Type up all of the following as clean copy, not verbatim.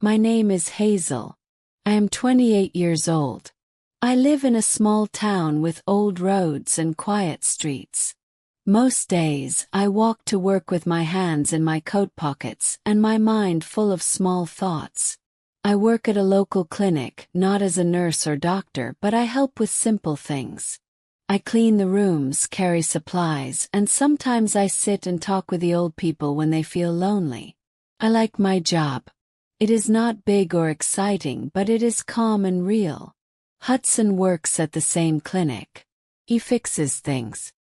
My name is Hazel. I am 28 years old. I live in a small town with old roads and quiet streets. Most days, I walk to work with my hands in my coat pockets and my mind full of small thoughts. I work at a local clinic, not as a nurse or doctor, but I help with simple things. I clean the rooms, carry supplies, and sometimes I sit and talk with the old people when they feel lonely. I like my job. It is not big or exciting, but it is calm and real. Hudson works at the same clinic. He fixes things.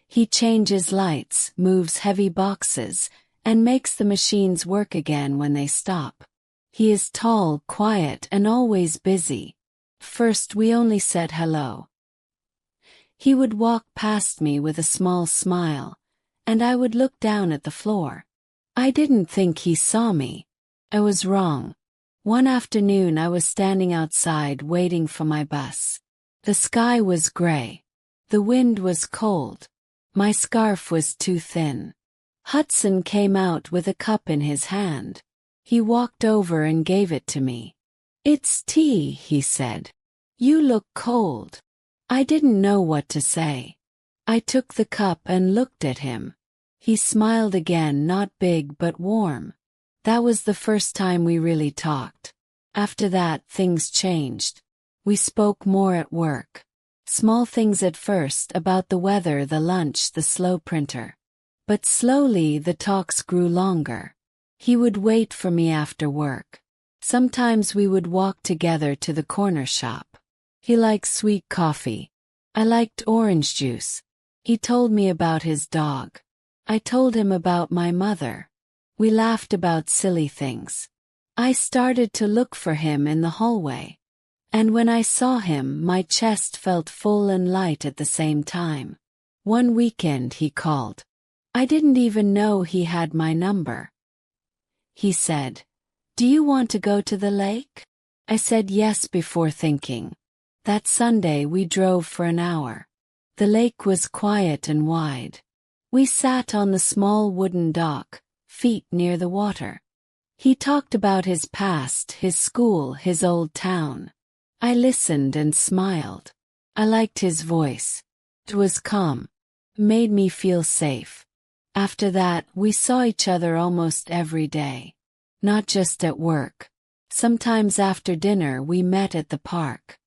He changes lights, moves heavy boxes, and makes the machines work again when they stop. He is tall, quiet, and always busy. First we only said hello. He would walk past me with a small smile, and I would look down at the floor. I didn't think he saw me. I was wrong. One afternoon I was standing outside waiting for my bus. The sky was gray. The wind was cold. My scarf was too thin. Hudson came out with a cup in his hand. He walked over and gave it to me. "It's tea," he said. "You look cold." I didn't know what to say. I took the cup and looked at him. He smiled again, not big but warm. That was the first time we really talked. After that, things changed. We spoke more at work. Small things at first, about the weather, the lunch, the slow printer. But slowly the talks grew longer. He would wait for me after work. Sometimes we would walk together to the corner shop. He liked sweet coffee. I liked orange juice. He told me about his dog. I told him about my mother. We laughed about silly things. I started to look for him in the hallway. And when I saw him, my chest felt full and light at the same time. One weekend he called. I didn't even know he had my number. He said, "Do you want to go to the lake?" I said yes before thinking. That Sunday we drove for an hour. The lake was quiet and wide. We sat on the small wooden dock, feet near the water. He talked about his past, his school, his old town. I listened and smiled. I liked his voice. It was calm. Made me feel safe. After that, we saw each other almost every day. Not just at work. Sometimes after dinner we met at the park.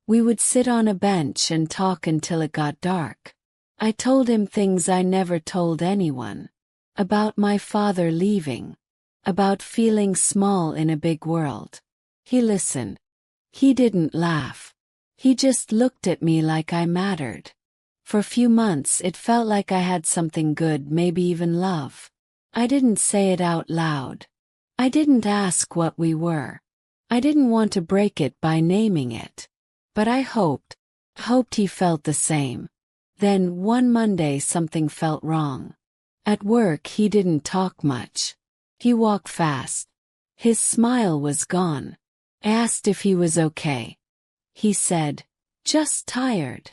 We would sit on a bench and talk until it got dark. I told him things I never told anyone. About my father leaving. About feeling small in a big world. He listened. He didn't laugh. He just looked at me like I mattered. For a few months it felt like I had something good, maybe even love. I didn't say it out loud. I didn't ask what we were. I didn't want to break it by naming it. But I hoped he felt the same. Then one Monday something felt wrong. At work he didn't talk much. He walked fast. His smile was gone. I asked if he was okay. He said, "Just tired."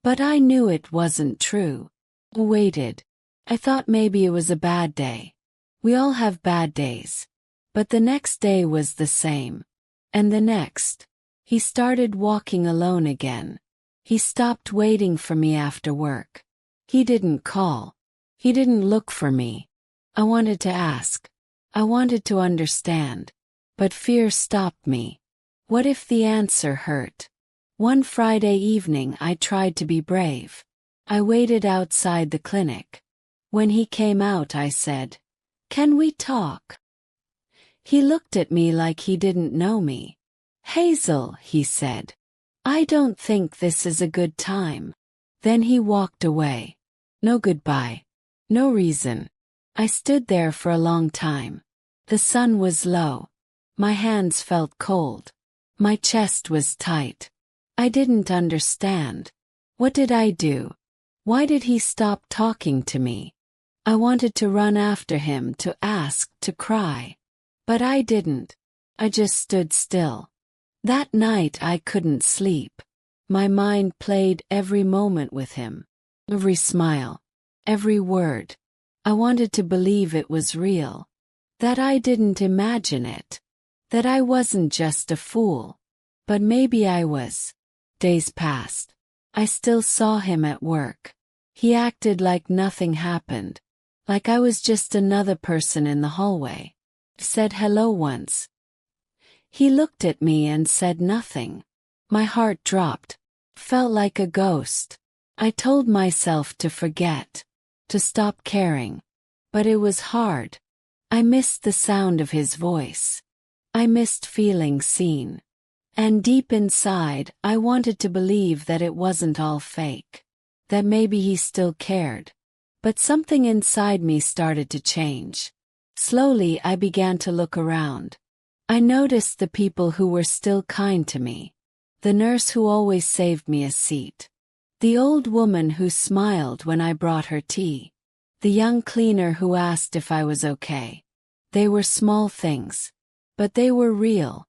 But I knew it wasn't true. I waited. I thought maybe it was a bad day. We all have bad days. But the next day was the same. And the next. He started walking alone again. He stopped waiting for me after work. He didn't call. He didn't look for me. I wanted to ask. I wanted to understand. But fear stopped me. What if the answer hurt? One Friday evening I tried to be brave. I waited outside the clinic. When he came out I said, "Can we talk?" He looked at me like he didn't know me. "Hazel," he said, "I don't think this is a good time." Then he walked away. No goodbye. No reason. I stood there for a long time. The sun was low. My hands felt cold. My chest was tight. I didn't understand. What did I do? Why did he stop talking to me? I wanted to run after him, to ask, to cry. But I didn't. I just stood still. That night I couldn't sleep. My mind played every moment with him. Every smile. Every word. I wanted to believe it was real. That I didn't imagine it. That I wasn't just a fool. But maybe I was. Days passed. I still saw him at work. He acted like nothing happened. Like I was just another person in the hallway. Said hello once. He looked at me and said nothing. My heart dropped. Felt like a ghost. I told myself to forget. To stop caring. But it was hard. I missed the sound of his voice. I missed feeling seen. And deep inside, I wanted to believe that it wasn't all fake. That maybe he still cared. But something inside me started to change. Slowly I began to look around. I noticed the people who were still kind to me. The nurse who always saved me a seat. The old woman who smiled when I brought her tea. The young cleaner who asked if I was okay. They were small things. But they were real.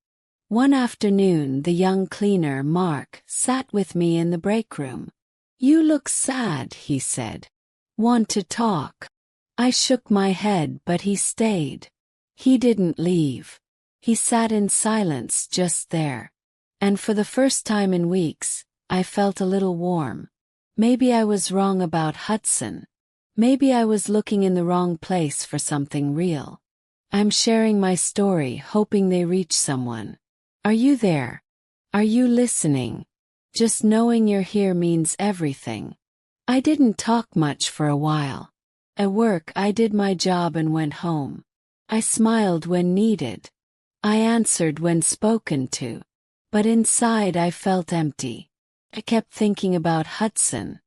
One afternoon the young cleaner, Mark, sat with me in the break room. "You look sad," he said. "Want to talk?" I shook my head, but he stayed. He didn't leave. He sat in silence just there. And for the first time in weeks, I felt a little warm. Maybe I was wrong about Hudson. Maybe I was looking in the wrong place for something real. I'm sharing my story, hoping they reach someone. Are you there? Are you listening? Just knowing you're here means everything. I didn't talk much for a while. At work I did my job and went home. I smiled when needed. I answered when spoken to. But inside I felt empty. I kept thinking about Hudson.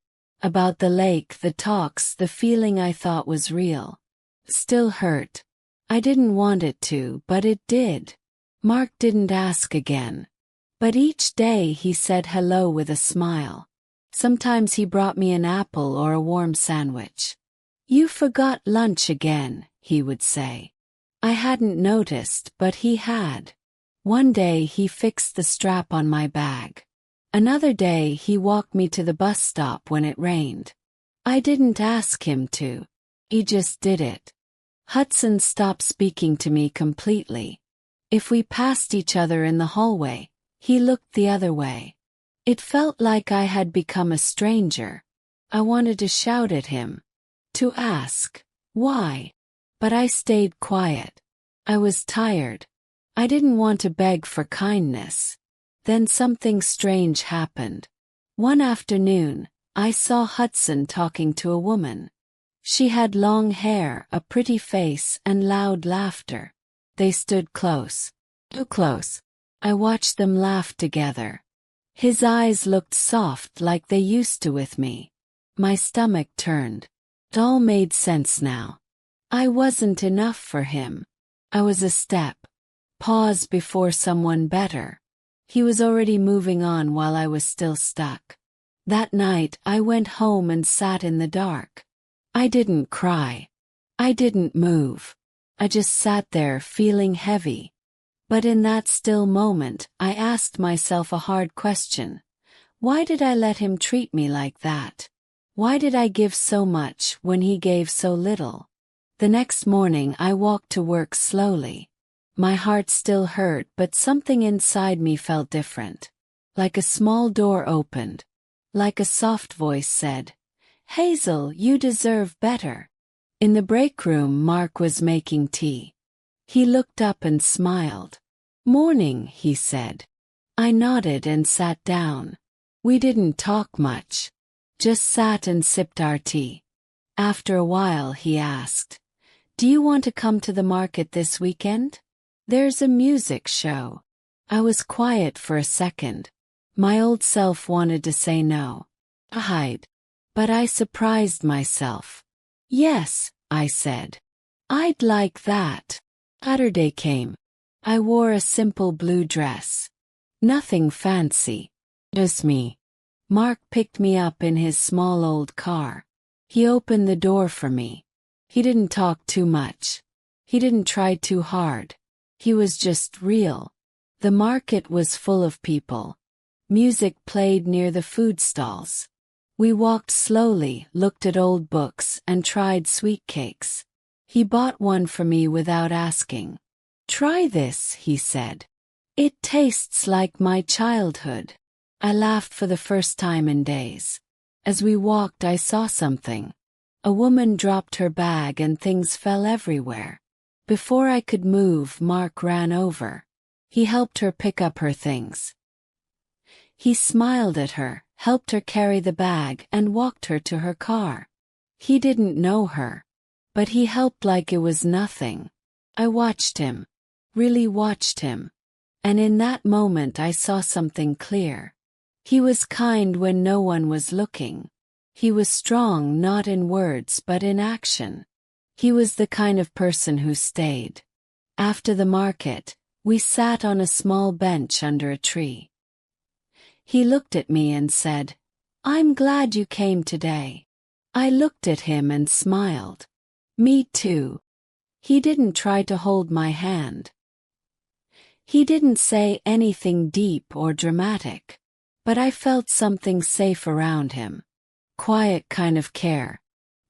About the lake, the talks, the feeling I thought was real. Still hurt. I didn't want it to, but it did. Mark didn't ask again. But each day he said hello with a smile. Sometimes he brought me an apple or a warm sandwich. "You forgot lunch again," he would say. I hadn't noticed, but he had. One day he fixed the strap on my bag. Another day he walked me to the bus stop when it rained. I didn't ask him to. He just did it. Hudson stopped speaking to me completely. If we passed each other in the hallway, he looked the other way. It felt like I had become a stranger. I wanted to shout at him. To ask, why? But I stayed quiet. I was tired. I didn't want to beg for kindness. Then something strange happened. One afternoon, I saw Hudson talking to a woman. She had long hair, a pretty face, and loud laughter. They stood close. Too close. I watched them laugh together. His eyes looked soft like they used to with me. My stomach turned. It all made sense now. I wasn't enough for him. I was a step. Pause before someone better. He was already moving on while I was still stuck. That night I went home and sat in the dark. I didn't cry. I didn't move. I just sat there feeling heavy. But in that still moment, I asked myself a hard question. Why did I let him treat me like that? Why did I give so much when he gave so little? The next morning I walked to work slowly. My heart still hurt, but something inside me felt different. Like a small door opened. Like a soft voice said, "Hazel, you deserve better." In the break room, Mark was making tea. He looked up and smiled. "Morning," he said. I nodded and sat down. We didn't talk much. Just sat and sipped our tea. After a while he asked, "Do you want to come to the market this weekend? There's a music show." I was quiet for a second. My old self wanted to say no. I hide. But I surprised myself. "Yes," I said. "I'd like that." Saturday came. I wore a simple blue dress. Nothing fancy. Just me. Mark picked me up in his small old car. He opened the door for me. He didn't talk too much. He didn't try too hard. He was just real. The market was full of people. Music played near the food stalls. We walked slowly, looked at old books, and tried sweet cakes. He bought one for me without asking. "Try this," he said. "It tastes like my childhood." I laughed for the first time in days. As we walked, I saw something. A woman dropped her bag and things fell everywhere. Before I could move, Mark ran over. He helped her pick up her things. He smiled at her, helped her carry the bag, and walked her to her car. He didn't know her, but he helped like it was nothing. I watched him, really watched him. And in that moment I saw something clear. He was kind when no one was looking. He was strong not in words but in action. He was the kind of person who stayed. After the market, we sat on a small bench under a tree. He looked at me and said, "I'm glad you came today." I looked at him and smiled. Me too. He didn't try to hold my hand. He didn't say anything deep or dramatic. But I felt something safe around him. Quiet kind of care.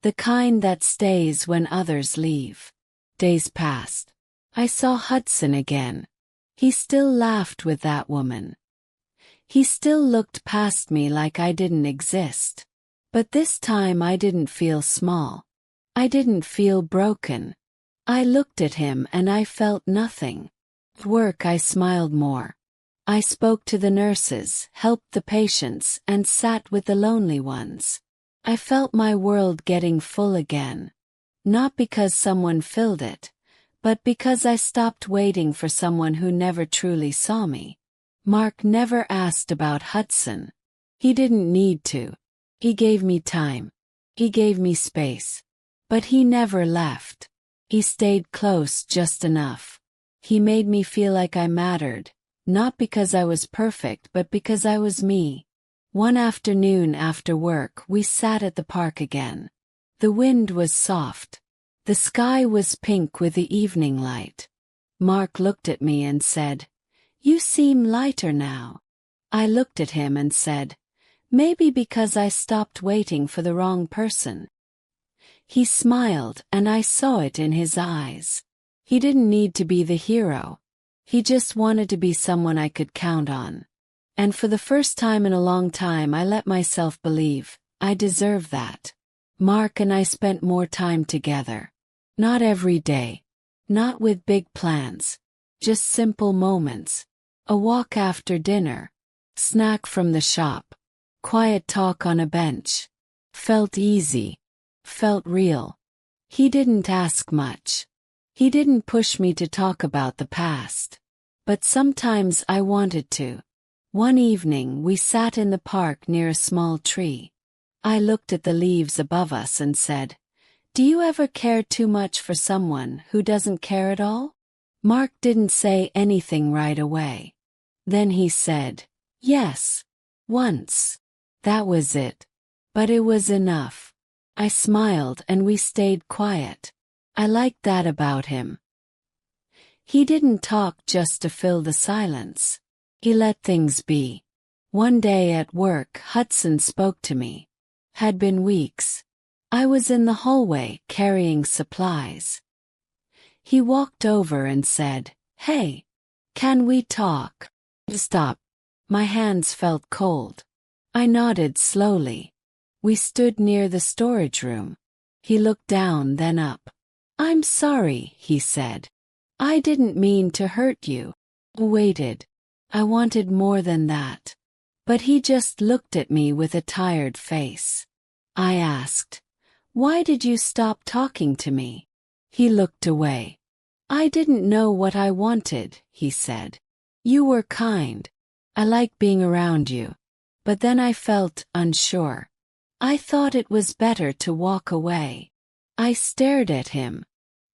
The kind that stays when others leave. Days passed. I saw Hudson again. He still laughed with that woman. He still looked past me like I didn't exist. But this time I didn't feel small. I didn't feel broken. I looked at him and I felt nothing. At work I smiled more. I spoke to the nurses, helped the patients, and sat with the lonely ones. I felt my world getting full again. Not because someone filled it, but because I stopped waiting for someone who never truly saw me. Mark never asked about Hudson. He didn't need to. He gave me time. He gave me space. But he never left. He stayed close just enough. He made me feel like I mattered, not because I was perfect but because I was me. One afternoon after work we sat at the park again. The wind was soft. The sky was pink with the evening light. Mark looked at me and said, "You seem lighter now." I looked at him and said, "Maybe because I stopped waiting for the wrong person." He smiled and I saw it in his eyes. He didn't need to be the hero. He just wanted to be someone I could count on. And for the first time in a long time I let myself believe, I deserve that. Mark and I spent more time together. Not every day. Not with big plans. Just simple moments. A walk after dinner. Snack from the shop. Quiet talk on a bench. Felt easy. Felt real. He didn't ask much. He didn't push me to talk about the past. But sometimes I wanted to. One evening we sat in the park near a small tree. I looked at the leaves above us and said, "Do you ever care too much for someone who doesn't care at all?" Mark didn't say anything right away. Then he said, "Yes. Once." That was it. But it was enough. I smiled and we stayed quiet. I liked that about him. He didn't talk just to fill the silence. He let things be. One day at work Hudson spoke to me. Had been weeks. I was in the hallway carrying supplies. He walked over and said, "Hey, can we talk?" Stop. My hands felt cold. I nodded slowly. We stood near the storage room. He looked down, then up. "I'm sorry," he said. "I didn't mean to hurt you." I waited. I wanted more than that. But he just looked at me with a tired face. I asked, "Why did you stop talking to me?" He looked away. "I didn't know what I wanted," he said. "You were kind. I like being around you. But then I felt unsure. I thought it was better to walk away." I stared at him.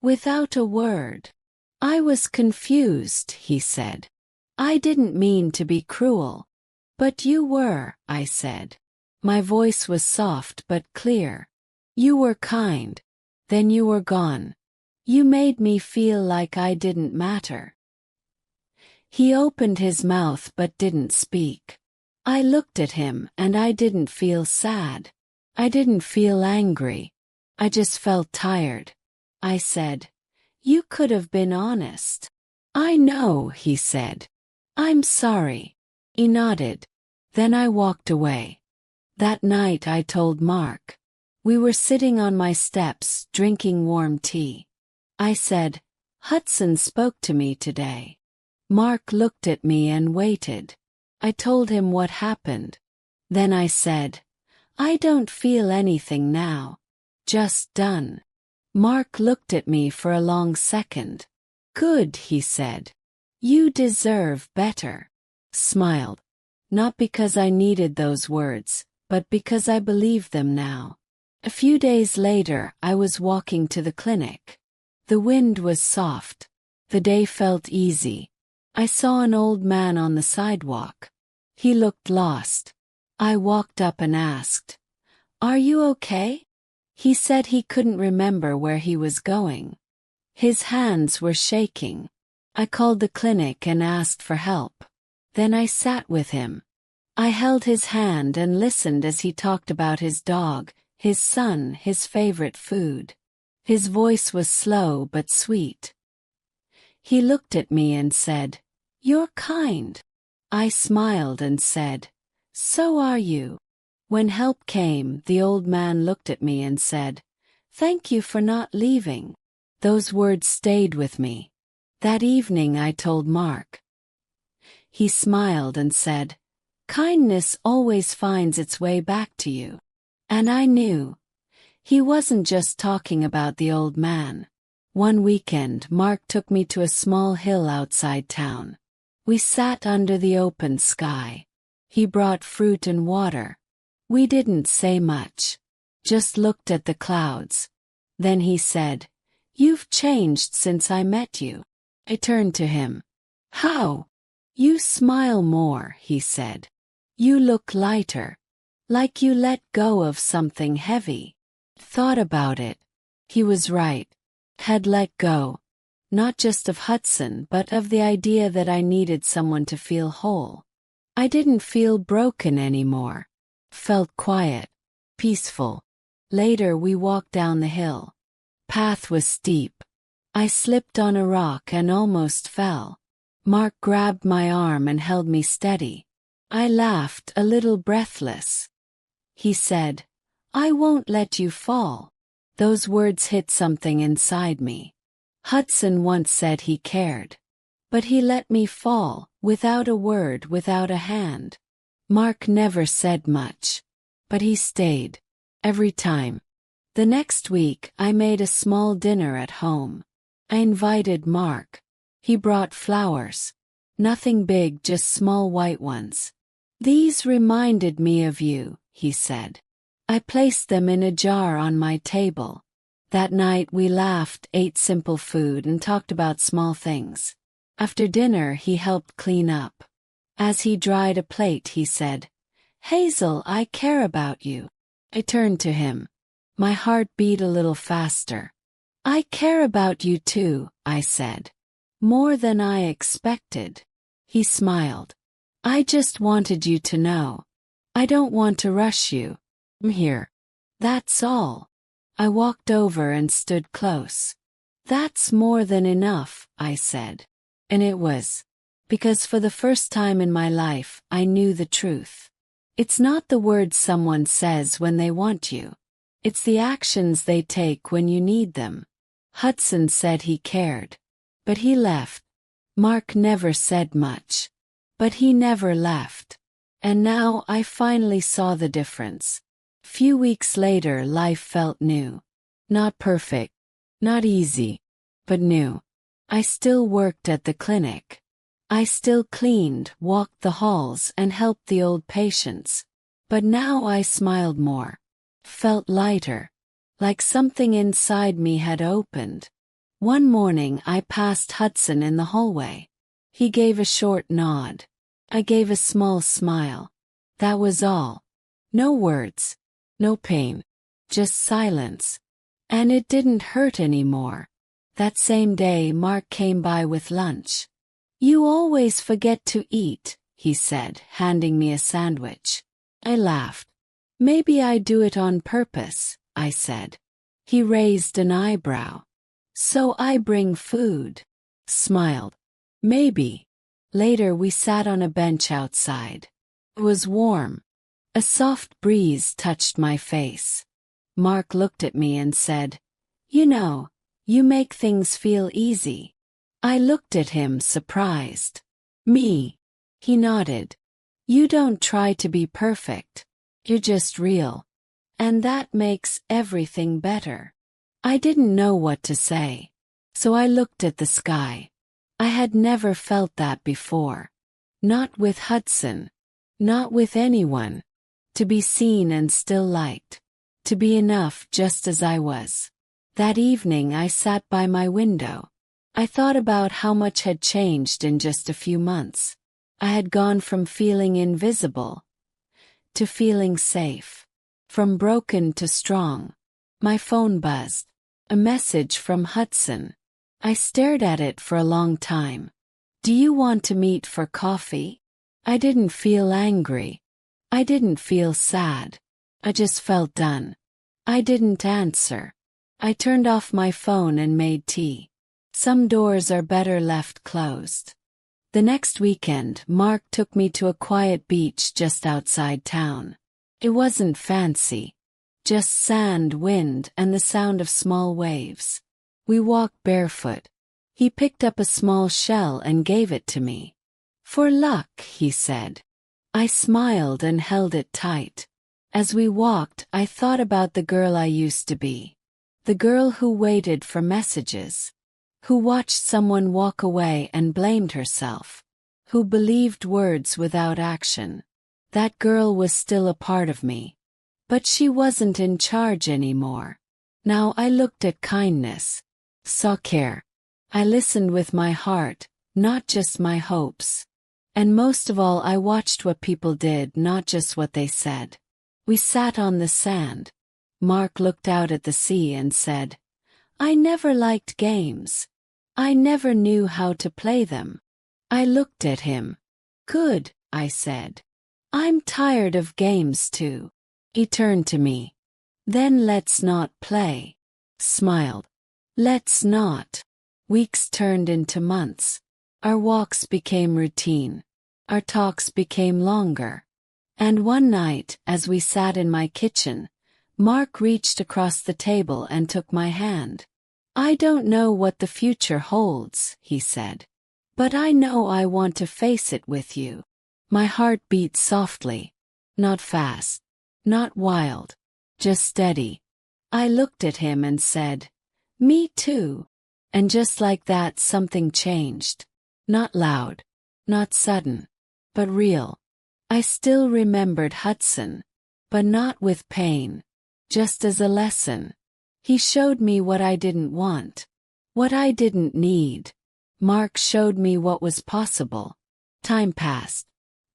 Without a word. "I was confused," he said. "I didn't mean to be cruel." "But you were," I said. My voice was soft but clear. "You were kind. Then you were gone. You made me feel like I didn't matter." He opened his mouth but didn't speak. I looked at him and I didn't feel sad. I didn't feel angry. I just felt tired. I said, "You could have been honest." I know, he said. I'm sorry. He nodded. Then I walked away. That night I told Mark. We were sitting on my steps, drinking warm tea. I said, Hudson spoke to me today. Mark looked at me and waited. I told him what happened. Then I said, I don't feel anything now. Just done. Mark looked at me for a long second. Good, he said. You deserve better. Smiled. Not because I needed those words, but because I believe them now. A few days later, I was walking to the clinic. The wind was soft. The day felt easy. I saw an old man on the sidewalk. He looked lost. I walked up and asked, Are you okay? He said he couldn't remember where he was going. His hands were shaking. I called the clinic and asked for help. Then I sat with him. I held his hand and listened as he talked about his dog, his son, his favorite food. His voice was slow but sweet. He looked at me and said, You're kind. I smiled and said, So are you. When help came, the old man looked at me and said, Thank you for not leaving. Those words stayed with me. That evening I told Mark. He smiled and said, Kindness always finds its way back to you. And I knew. He wasn't just talking about the old man. One weekend, Mark took me to a small hill outside town. We sat under the open sky. He brought fruit and water. We didn't say much. Just looked at the clouds. Then he said, You've changed since I met you. I turned to him. How? You smile more, he said. You look lighter. Like you let go of something heavy. Thought about it. He was right. Had let go. Not just of Hudson, but of the idea that I needed someone to feel whole. I didn't feel broken anymore. Felt quiet. Peaceful. Later we walked down the hill. Path was steep. I slipped on a rock and almost fell. Mark grabbed my arm and held me steady. I laughed, a little breathless. He said, I won't let you fall. Those words hit something inside me. Hudson once said he cared. But he let me fall, without a word, without a hand. Mark never said much. But he stayed. Every time. The next week, I made a small dinner at home. I invited Mark. He brought flowers. Nothing big, just small white ones. These reminded me of you, he said. I placed them in a jar on my table. That night we laughed, ate simple food, and talked about small things. After dinner he helped clean up. As he dried a plate he said, Hazel, I care about you. I turned to him. My heart beat a little faster. I care about you too, I said. More than I expected. He smiled. I just wanted you to know. I don't want to rush you. I'm here. That's all. I walked over and stood close. That's more than enough, I said. And it was. Because for the first time in my life, I knew the truth. It's not the words someone says when they want you. It's the actions they take when you need them. Hudson said he cared. But he left. Mark never said much. But he never left. And now I finally saw the difference. Few weeks later, life felt new. Not perfect. Not easy. But new. I still worked at the clinic. I still cleaned, walked the halls, and helped the old patients. But now I smiled more. Felt lighter. Like something inside me had opened. One morning I passed Hudson in the hallway. He gave a short nod. I gave a small smile. That was all. No words. No pain. Just silence. And it didn't hurt anymore. That same day Mark came by with lunch. You always forget to eat, he said, handing me a sandwich. I laughed. Maybe I do it on purpose, I said. He raised an eyebrow. So I bring food. Smiled. Maybe. Later we sat on a bench outside. It was warm. A soft breeze touched my face. Mark looked at me and said, "You know, you make things feel easy." I looked at him surprised. "Me?" He nodded. "You don't try to be perfect. You're just real. And that makes everything better." I didn't know what to say. So I looked at the sky. I had never felt that before. Not with Hudson. Not with anyone. To be seen and still liked. To be enough just as I was. That evening I sat by my window. I thought about how much had changed in just a few months. I had gone from feeling invisible to feeling safe. From broken to strong. My phone buzzed. A message from Hudson. I stared at it for a long time. "Do you want to meet for coffee?" I didn't feel angry. I didn't feel sad. I just felt done. I didn't answer. I turned off my phone and made tea. Some doors are better left closed. The next weekend, Mark took me to a quiet beach just outside town. It wasn't fancy. Just sand, wind, and the sound of small waves. We walked barefoot. He picked up a small shell and gave it to me. "For luck," he said. I smiled and held it tight. As we walked, I thought about the girl I used to be. The girl who waited for messages. Who watched someone walk away and blamed herself. Who believed words without action. That girl was still a part of me. But she wasn't in charge anymore. Now I looked at kindness. Saw care. I listened with my heart, not just my hopes. And most of all, I watched what people did, not just what they said. We sat on the sand. Mark looked out at the sea and said, "I never liked games. I never knew how to play them." I looked at him. "Good," I said. "I'm tired of games too." He turned to me. "Then let's not play." Smiled. "Let's not." Weeks turned into months. Our walks became routine. Our talks became longer. And one night, as we sat in my kitchen, Mark reached across the table and took my hand. "I don't know what the future holds," he said. "But I know I want to face it with you." My heart beat softly. Not fast. Not wild. Just steady. I looked at him and said, "Me too." And just like that, something changed. Not loud. Not sudden. But real. I still remembered Hudson. But not with pain. Just as a lesson. He showed me what I didn't want. What I didn't need. Mark showed me what was possible. Time passed.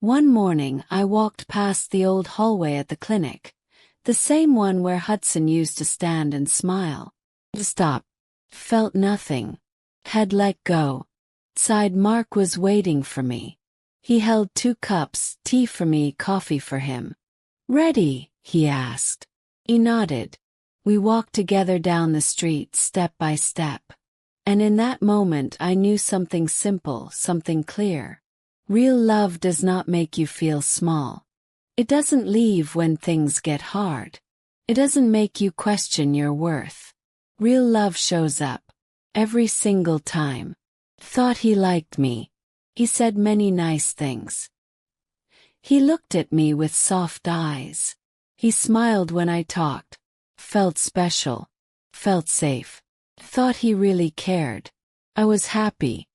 One morning I walked past the old hallway at the clinic. The same one where Hudson used to stand and smile. Stopped. Felt nothing. Had let go. Outside, Mark was waiting for me. He held 2 cups, tea for me, coffee for him. "Ready?" he asked. He nodded. We walked together down the street, step by step. And in that moment I knew something simple, something clear. Real love does not make you feel small. It doesn't leave when things get hard. It doesn't make you question your worth. Real love shows up. Every single time. Thought he liked me. He said many nice things. He looked at me with soft eyes. He smiled when I talked. Felt special. Felt safe. Thought he really cared. I was happy.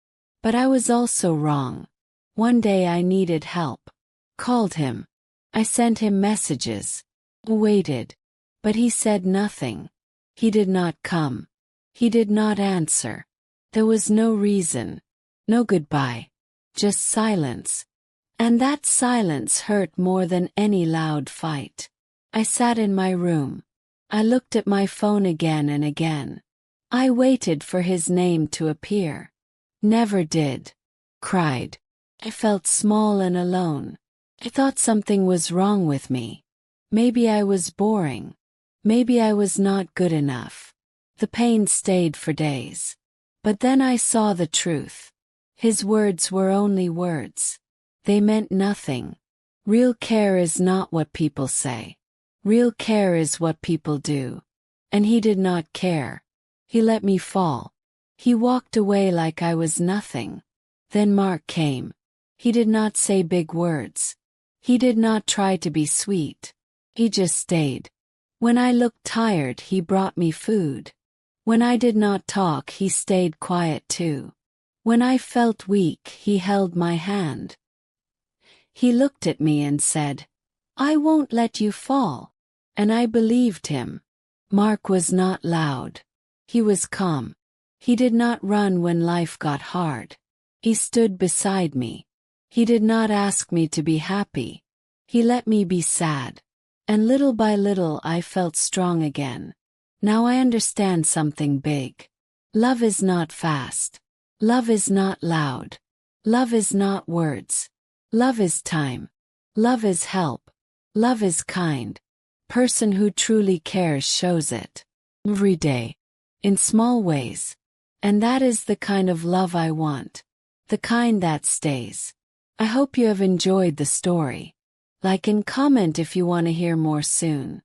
But I was also wrong. One day I needed help. Called him. I sent him messages. Waited. But he said nothing. He did not come. He did not answer. There was no reason. No goodbye. Just silence. And that silence hurt more than any loud fight. I sat in my room. I looked at my phone again and again. I waited for his name to appear. Never did. Cried. I felt small and alone. I thought something was wrong with me. Maybe I was boring. Maybe I was not good enough. The pain stayed for days. But then I saw the truth. His words were only words. They meant nothing. Real care is not what people say. Real care is what people do. And he did not care. He let me fall. He walked away like I was nothing. Then Mark came. He did not say big words. He did not try to be sweet. He just stayed. When I looked tired, he brought me food. When I did not talk, he stayed quiet too. When I felt weak, he held my hand. He looked at me and said, "I won't let you fall." And I believed him. Mark was not loud. He was calm. He did not run when life got hard. He stood beside me. He did not ask me to be happy. He let me be sad. And little by little I felt strong again. Now I understand something big. Love is not fast. Love is not loud. Love is not words. Love is time. Love is help. Love is kind. Person who truly cares shows it. Every day. In small ways. And that is the kind of love I want. The kind that stays. I hope you have enjoyed the story. Like and comment if you want to hear more soon.